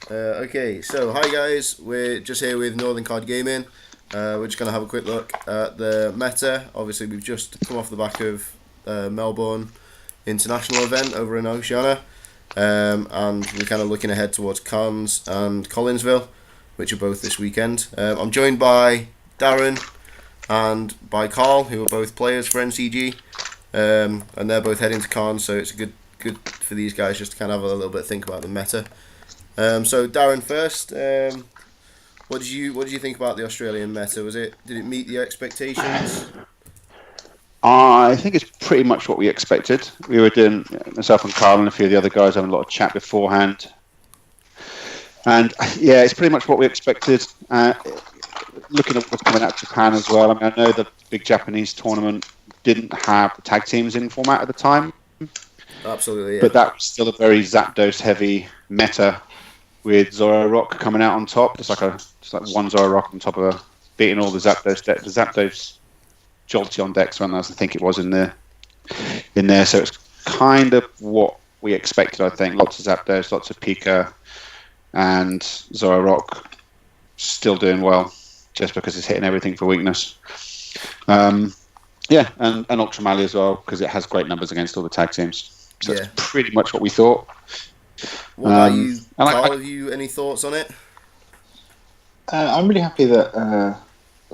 Okay, so hi guys, we're just here with Northern Card Gaming. We're just going to have a quick look at the meta. Obviously, we've just come off the back of Melbourne International event over in Oceania, and we're kind of looking ahead towards Cairns and Collinsville, which are both this weekend. I'm joined by Darren and by Carl, who are both players for NCG, and they're both heading to Cairns, so it's good for these guys just to kind of have a little bit of think about the meta. So Darren first, what did you think about the Australian meta? Did it meet your expectations? I think it's pretty much what we expected. We were doing, myself and Carl and a few of the other guys, having a lot of chat beforehand. And yeah, it's pretty much what we expected. Looking at what's coming out of Japan as well. I mean, I know the big Japanese tournament didn't have the tag teams in format at the time. Absolutely, yeah. But that was still a very Zapdos heavy meta with Zoro Rock coming out on top. Just like one Zoro Rock on top of beating all the Zapdos decks. The Zapdos Jolteon decks, I think it was in there. So it's kind of what we expected, I think. Lots of Zapdos, lots of Pika, and Zoro Rock still doing well, just because it's hitting everything for weakness. And Ultramally as well, because it has great numbers against all the tag teams. So that's pretty much what we thought. What about you, Carl? Have you any thoughts on it? I'm really happy that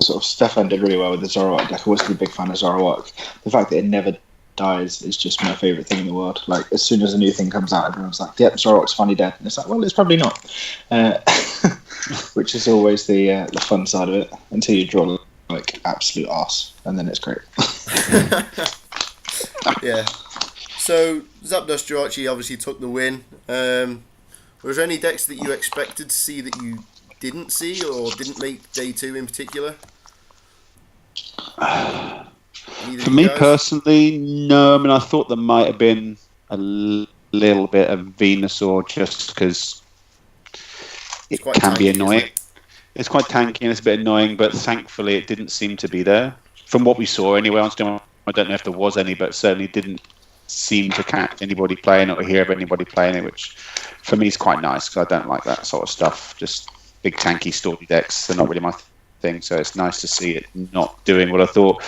sort of Stefan did really well with the Zoroark deck. I was a big fan of Zoroark. The fact that it never dies is just my favourite thing in the world. Like, as soon as a new thing comes out, everyone's like, yep, Zoroark's finally dead. And it's like, well, it's probably not. Which is always the fun side of it, until you draw like absolute arse, and then it's great. Yeah. So Zapdos Jirachi obviously took the win. Was there any decks that you expected to see that you didn't see, or didn't make day 2 in particular? For me personally, no. I mean, I thought there might have been a little bit of Venusaur, just because it can be annoying. It's quite tanky and it's a bit annoying, but thankfully it didn't seem to be there. From what we saw anyway, I don't know if there was any, but certainly didn't seem to catch anybody playing it or hear of anybody playing it, which for me is quite nice, because I don't like that sort of stuff. Just big tanky story decks, they're not really my thing, so it's nice to see it not doing what I thought.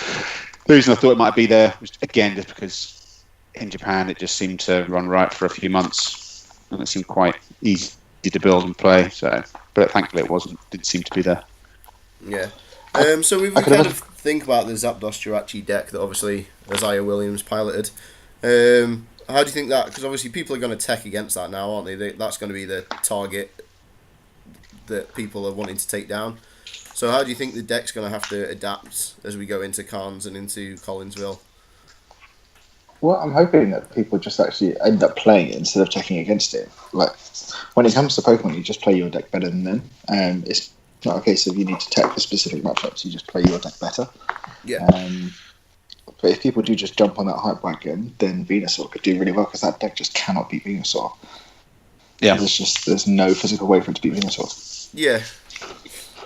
The reason I thought it might be there was, again, just because in Japan it just seemed to run right for a few months, and it seemed quite easy to build and play. So, but thankfully it didn't seem to be there. Yeah. So we kind of think about the Zapdos Jirachi deck that obviously Isaiah Williams piloted. How do you think that? Because obviously people are going to tech against that now, aren't they? That's going to be the target that people are wanting to take down. So how do you think the deck's going to have to adapt as we go into Cairns and into Collinsville? Well, I'm hoping that people just actually end up playing it instead of checking against it. Like, when it comes to Pokemon, you just play your deck better than them. It's not a case of you need to tech for specific matchups, you just play your deck better. Yeah. But if people do just jump on that hype wagon, then Venusaur could do really well, because that deck just cannot beat Venusaur. Yeah. There's no physical way for it to beat Venusaur. Yeah.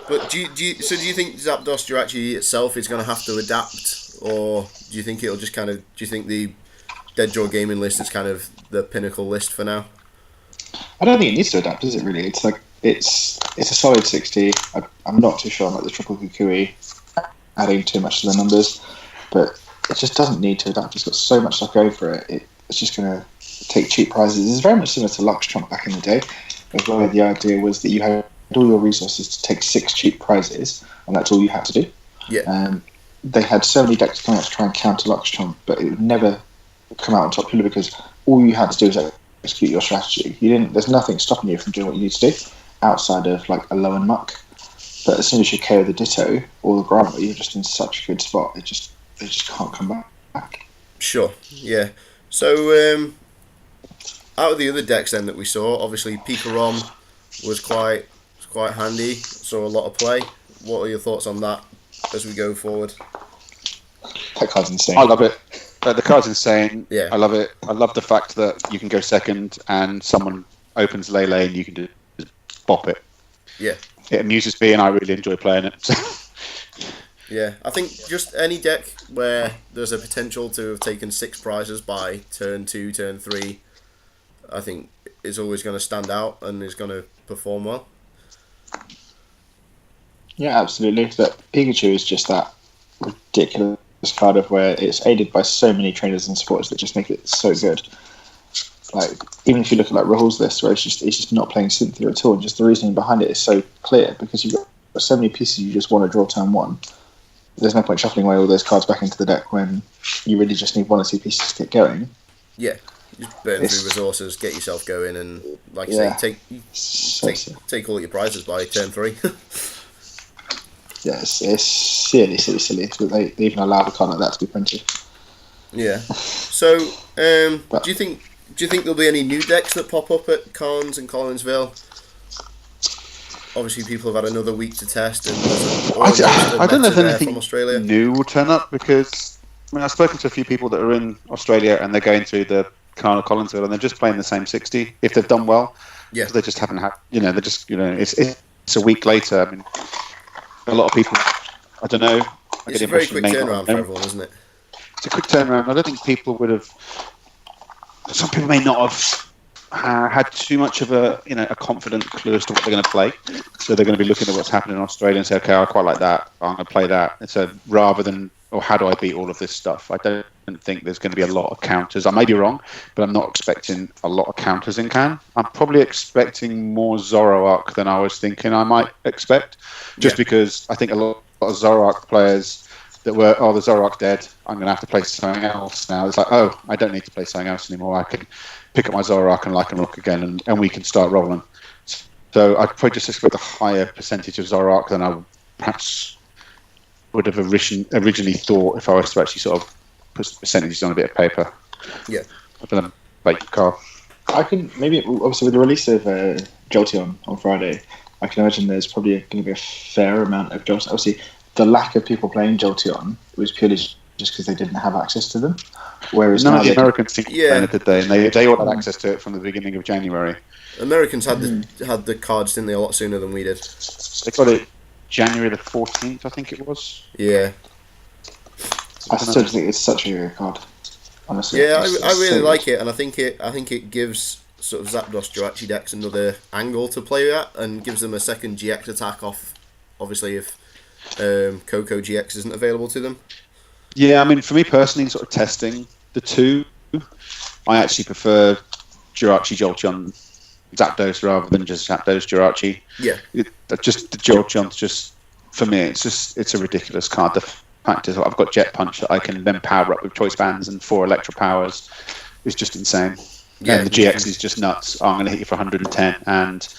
But do you think Zapdos Jirachi itself is going to have to adapt, or do you think it'll just do you think the Dead Draw Gaming list is kind of the pinnacle list for now? I don't think it needs to adapt, does it really? It's like, it's a solid 60. I'm not too sure about the triple Kukui adding too much to the numbers, but it just doesn't need to adapt. It's got so much stuff going for it. It's just going to take cheap prizes. It's very much similar to Lux Trump back in the day, where the idea was that you had all your resources to take 6 cheap prizes, and that's all you had to do. Yeah. They had so many decks coming out to try and counter Lux Trump, but it would never come out on top, purely because all you had to do was execute your strategy. There's nothing stopping you from doing what you need to do outside of like a low and muck. But as soon as you KO the Ditto or the Grammar, you're just in such a good spot. They just can't come back. Sure. Yeah. So out of the other decks then that we saw, obviously Pika Rom was quite handy. Saw a lot of play. What are your thoughts on that as we go forward? That card's insane. I love it. The card's insane. Yeah. I love it. I love the fact that you can go second and someone opens Lele and you can just bop it. Yeah. It amuses me and I really enjoy playing it. Yeah, I think just any deck where there's a potential to have taken 6 prizes by turn 2, turn 3, I think is always going to stand out and is going to perform well. Yeah, absolutely. But Pikachu is just that ridiculous card of where it's aided by so many trainers and supporters that just make it so good. Like, even if you look at like Rahul's list, where it's just not playing Cynthia at all, and just the reasoning behind it is so clear because you've got so many pieces you just want to draw turn one. There's no point shuffling away all those cards back into the deck when you really just need one or two pieces to get going. Yeah, just burn through resources, get yourself going, and like you say, take all your prizes by turn 3. Yeah, it's silly that they even allow a card like that to be printed. Yeah. So, do you think there'll be any new decks that pop up at Cons and Collinsville? Obviously, people have had another week to test, and I don't know if anything from Australia new will turn up because I've spoken to a few people that are in Australia and they're going through the Carl of Collinsville and they're just playing the same 60 if they've done well. Yeah, they just haven't had. They're just it's a week later. I mean, a lot of people. I don't know. It's a very quick turnaround for everyone, isn't it? It's a quick turnaround. I don't think people would have. Some people may not have had too much of a confident clue as to what they're going to play, so they're going to be looking at what's happening in Australia and say, okay, I quite like that, I'm going to play that. And so rather than, how do I beat all of this stuff? I don't think there's going to be a lot of counters. I may be wrong, but I'm not expecting a lot of counters in Cannes. I'm probably expecting more Zoroark than I was thinking I might expect, just because I think a lot of Zoroark players that were, the Zoroark's dead, I'm going to have to play something else now. It's like, I don't need to play something else anymore. I can pick up my Zoroark and Lycanroc again, and we can start rolling. So I'd probably just expect a higher percentage of Zoroark than I perhaps would have originally thought if I was to actually sort of put percentages on a bit of paper. Yeah. I don't know, like Carl. I can, maybe, obviously with the release of Jolteon on Friday, I can imagine there's probably going to be a fair amount of Jolteon. Obviously, the lack of people playing Jolteon was purely just because they didn't have access to them. Whereas none of the Americans seemed to play it, did they? And they all had access to it from the beginning of January. Americans had the cards, didn't they, a lot sooner than we did. They got it January the 14th, I think it was. Yeah. I still think it's such a good card, honestly. Yeah, I really like it, and I think it gives sort of Zapdos Jirachi decks another angle to play at, and gives them a second GX attack off, obviously, if Coco GX isn't available to them. Yeah, I mean, for me personally, sort of testing the two, I actually prefer Jirachi Jolteon Zapdos rather than just Zapdos Jirachi. Yeah. Just the Jolteon's just, for me, it's a ridiculous card. The fact is, I've got Jet Punch that I can then power up with Choice Bands and 4 Electro Powers. It's just insane. Yeah. And the GX is just nuts. I'm going to hit you for 110, and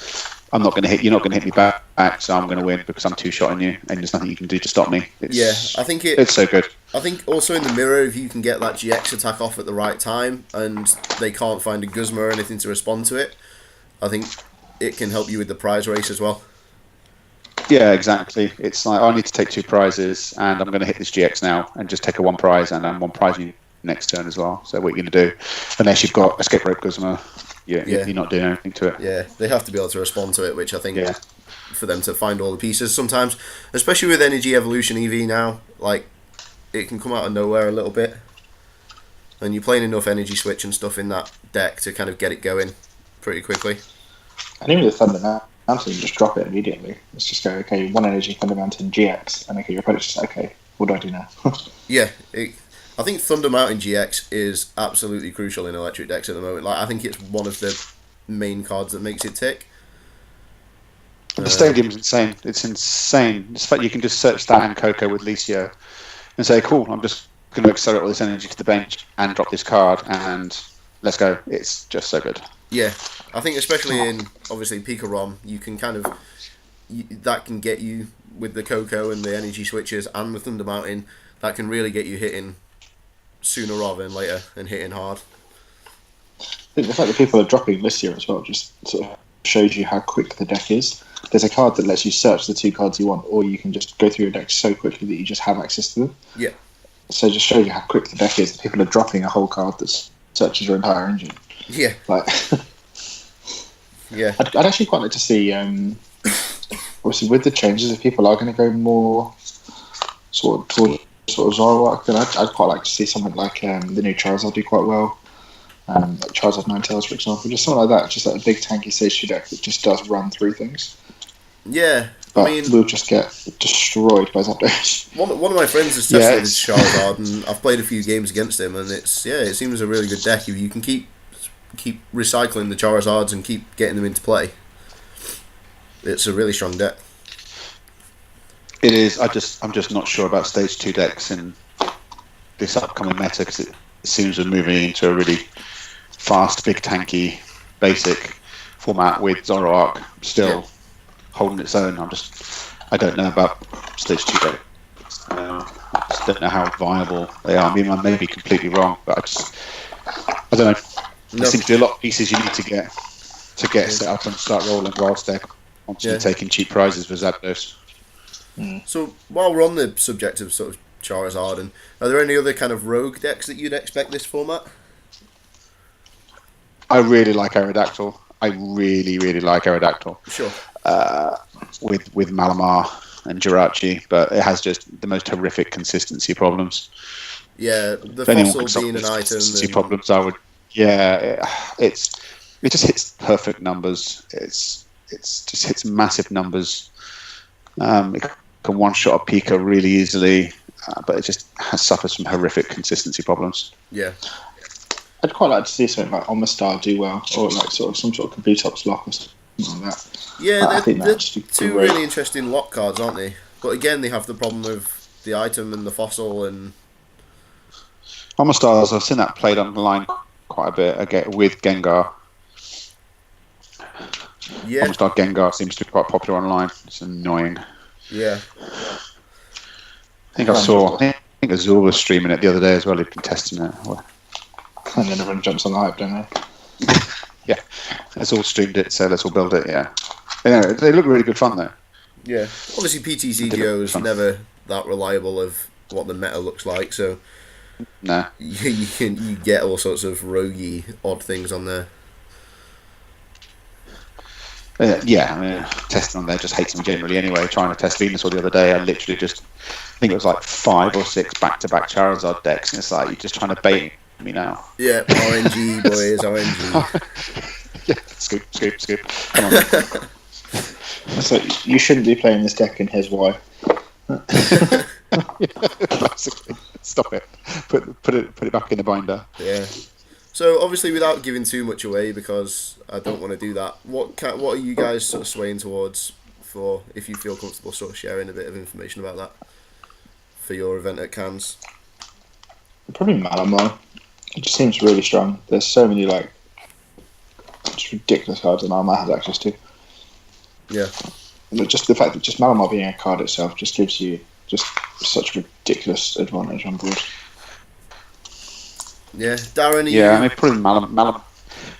I'm not going to hit. You're not going to hit me back, so I'm going to win because I'm two-shotting you, and there's nothing you can do to stop me. I think it's so good. I think also in the mirror, if you can get that GX attack off at the right time, and they can't find a Guzma or anything to respond to it, I think it can help you with the prize race as well. Yeah, exactly. It's like, I need to take 2 prizes, and I'm going to hit this GX now, and just take a 1 prize, and then 1 prize you next turn as well. So what are you going to do? Unless you've got Escape Rope Guzma, you're not doing anything to it. Yeah, they have to be able to respond to it, which I think for them to find all the pieces sometimes, especially with Energy Evolution EV now, like, it can come out of nowhere a little bit, and you're playing enough Energy Switch and stuff in that deck to kind of get it going pretty quickly. And even with Thunder Mountain, you just drop it immediately. Let's just go, okay, 1 energy Thunder Mountain GX, and okay, your opponent's just, okay, what do I do now? Yeah, I think Thunder Mountain GX is absolutely crucial in electric decks at the moment. Like, I think it's one of the main cards that makes it tick. The stadium's insane. It's insane. It's fact you can just search that and Coco with Licio and say, cool, I'm just going to accelerate all this energy to the bench and drop this card, and let's go. It's just so good. Yeah, I think especially in, obviously, Pika Rom, you can kind of, that can get you with the Coco and the energy switches and the Thunder Mountain, that can really get you hitting sooner rather than later and hitting hard. I think the fact that people are dropping Licio as well just sort of shows you how quick the deck is. There's a card that lets you search the 2 cards you want, or you can just go through your deck so quickly that you just have access to them. Yeah. So just shows you how quick the deck is. People are dropping a whole card that searches your entire engine. Yeah. Like, yeah. I'd actually quite like to see, obviously with the changes, if people are going to go more sort of Zoroark, then I'd quite like to see something like the new Charizard do quite well. Like Charizard Ninetales, for example, just something like that. Just like a big tanky stage 2 deck that just does run through things. Yeah, But I mean, we'll just get destroyed by Zapdos. one of my friends has tested his Charizard, and I've played a few games against him, and it seems a really good deck if you can keep recycling the Charizards and keep getting them into play. It's a really strong deck. It is. I'm just not sure about stage 2 decks in this upcoming meta, because it seems we're moving into a really fast, big, tanky, basic format with Zoroark still holding its own. I don't know about stage 2 decks. I just don't know how viable they are. I mean, I may be completely wrong, but I don't know. There seems to be a lot of pieces you need to get set up and start rolling whilst they're constantly taking cheap prizes for Zapdos. So while we're on the subject of sort of Charizard, are there any other kind of rogue decks that you'd expect this format? I really like Aerodactyl. I really, really like Aerodactyl. Sure. With Malamar and Jirachi, but it has just the most horrific consistency problems. Yeah, the fossil being an item. Consistency problems, I would. Yeah, it just hits perfect numbers. It's just hits massive numbers. It can one-shot a Pika really easily, but it just suffers from horrific consistency problems. Yeah. I'd quite like to see something like Omastar do well, or like sort of some sort of Kabutops lock or something like that. Yeah, they're two really interesting lock cards, aren't they? But again, they have the problem of the item and the fossil and... Omastar, I've seen that played on the line quite a bit again with Gengar. Yeah. Omastar Gengar seems to be quite popular online. It's annoying. Yeah. I think Azul was streaming it the other day as well. He'd been testing it. And then everyone jumps on the hype, don't they? Yeah. Azul streamed it, so let's all build it, yeah. They look really good fun, though. Yeah. Obviously, PTCGO is never that reliable of what the meta looks like, so... No. You get all sorts of roguey, odd things on there. Yeah, I mean, testing on there just hates me generally anyway. Trying to test Venusaur the other day, I literally I think it was like 5 or 6 back-to-back Charizard decks, and it's like, you're just trying to bait me now. Yeah, RNG, boys, RNG. Yeah, scoop. Come on. So you shouldn't be playing this deck, and here's why. Basically, stop it. Put it back in the binder. Yeah. So obviously, without giving too much away, because I don't want to do that, what are you guys sort of swaying towards for, if you feel comfortable sort of sharing a bit of information about that for your event at Cannes? Probably Malamar. It just seems really strong. There's so many just ridiculous cards that Malamar has access to. Yeah. But just the fact that just Malamar being a card itself just gives you just such a ridiculous advantage on board. Yeah, Darren. I mean, probably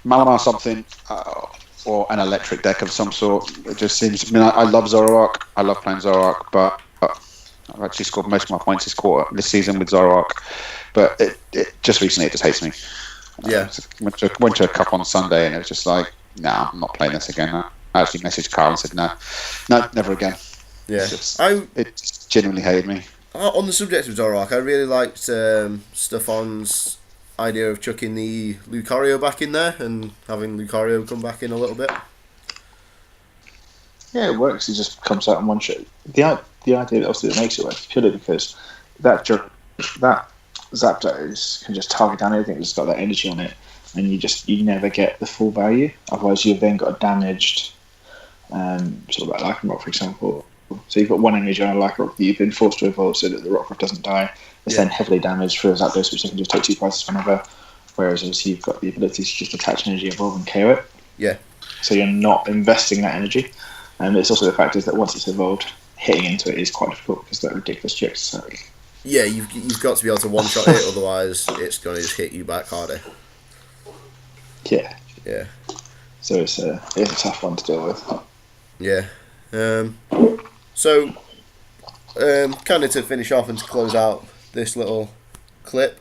Malamar something, or an electric deck of some sort. It just seems. I mean, I love Zoroark. I love playing Zoroark, but I've actually scored most of my points this season with Zoroark. But it just recently, it just hates me. Yeah. Went to a cup on Sunday, and it was just like, nah, I'm not playing this again. I actually messaged Carl and said, no, never again. Yeah. It just genuinely hated me. On the subject of Zoroark, I really liked Stefan's idea of chucking the Lucario back in there and having Lucario come back in a little bit. Yeah, it works. It just comes out in one shot. The idea obviously that makes it work is purely because that Zapdos can just target down anything that's got that energy on it, and you never get the full value. Otherwise, you've then got a damaged sort of like Lycanroc, for example. So you've got one energy on a Lycanroc that you've been forced to evolve so that the Rockruff doesn't die. It's then heavily damaged for Zapdos, which they can just take 2 prizes whenever. Whereas obviously you've got the ability to just attach energy, evolve, and KO it. Yeah. So you're not investing that energy. And it's also the fact is that once it's evolved, hitting into it is quite difficult because of that ridiculous chicks. So. Yeah, you've got to be able to one-shot it, otherwise it's going to just hit you back harder. Yeah. Yeah. So it's a tough one to deal with. Yeah. So, kind of to finish off and to close out this little clip,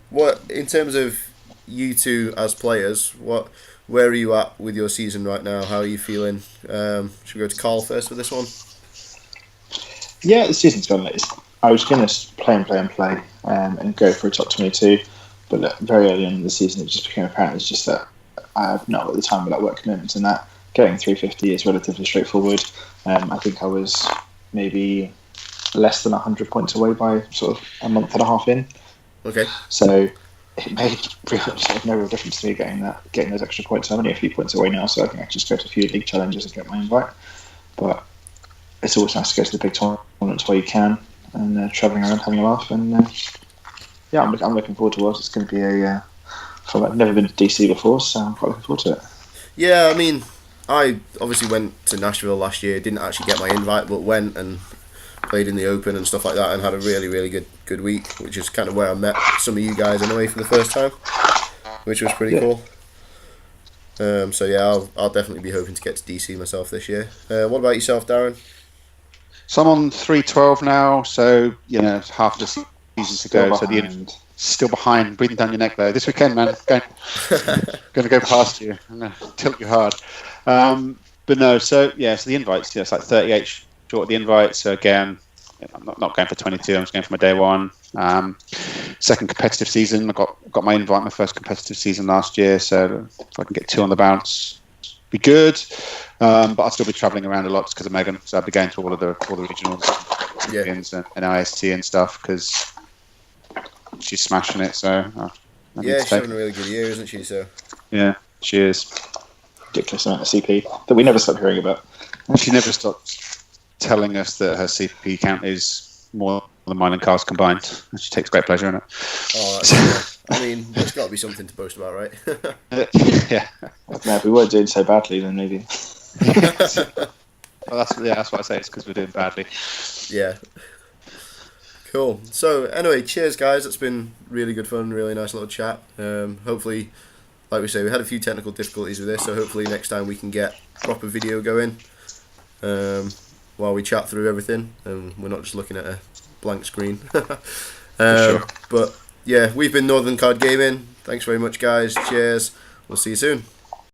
what in terms of you two as players, where are you at with your season right now? How are you feeling? Should we go to Carl first for this one? Yeah, the season's gone. I was going to play and go for a top 22, But look, very early on in the season, it just became apparent. It's just that I have not at the time without work commitments, and that getting 350 is relatively straightforward. I think I was maybe less than 100 points away by sort of a month and a half in. Okay. So it made sort of no real difference to me getting those extra points. I'm only a few points away now, so I think I can just go to a few league challenges and get my invite. But it's always nice to go to the big tournaments where you can, and travelling around having a laugh. And yeah, I'm looking forward to what it's going to be a. I've never been to DC before, so I'm quite looking forward to it. Yeah, I mean, I obviously went to Nashville last year. Didn't actually get my invite, but went and played in the Open and stuff like that, and had a really, really good week, which is kind of where I met some of you guys anyway for the first time, which was pretty cool. So yeah, I'll definitely be hoping to get to DC myself this year. What about yourself, Darren? So I'm on 312 now, so it's half the season to go. So still behind, breathing down your neck though. This weekend, man, going to go past you. I'm going to tilt you hard. But no, so the invites, it's like 38 short of the invite. So again, I'm not going for 22. I'm just going for my day one. Second competitive season. I got my invite my first competitive season last year. So if I can get 2 on the bounce, be good. But I'll still be travelling around a lot because of Megan. So I'll be going to all the regionals and IST and stuff because she's smashing it. So she's having a really good year, isn't she? So yeah, she is. Ridiculous amount of CP that we never stop hearing about. She never stops telling us that her CP count is more than mine and Carl's combined. And she takes great pleasure in it. Oh, that's I mean, there's got to be something to boast about, right? Yeah. No, if we weren't doing so badly, then maybe. Well, that's what I say. It's because we're doing badly. Yeah. Cool. So anyway, cheers guys. It's been really good fun, really nice little chat. Hopefully, like we say, we had a few technical difficulties with this, so hopefully next time we can get proper video going while we chat through everything, and we're not just looking at a blank screen. Sure. But yeah, we've been Northern Card Gaming. Thanks very much, guys. Cheers. We'll see you soon.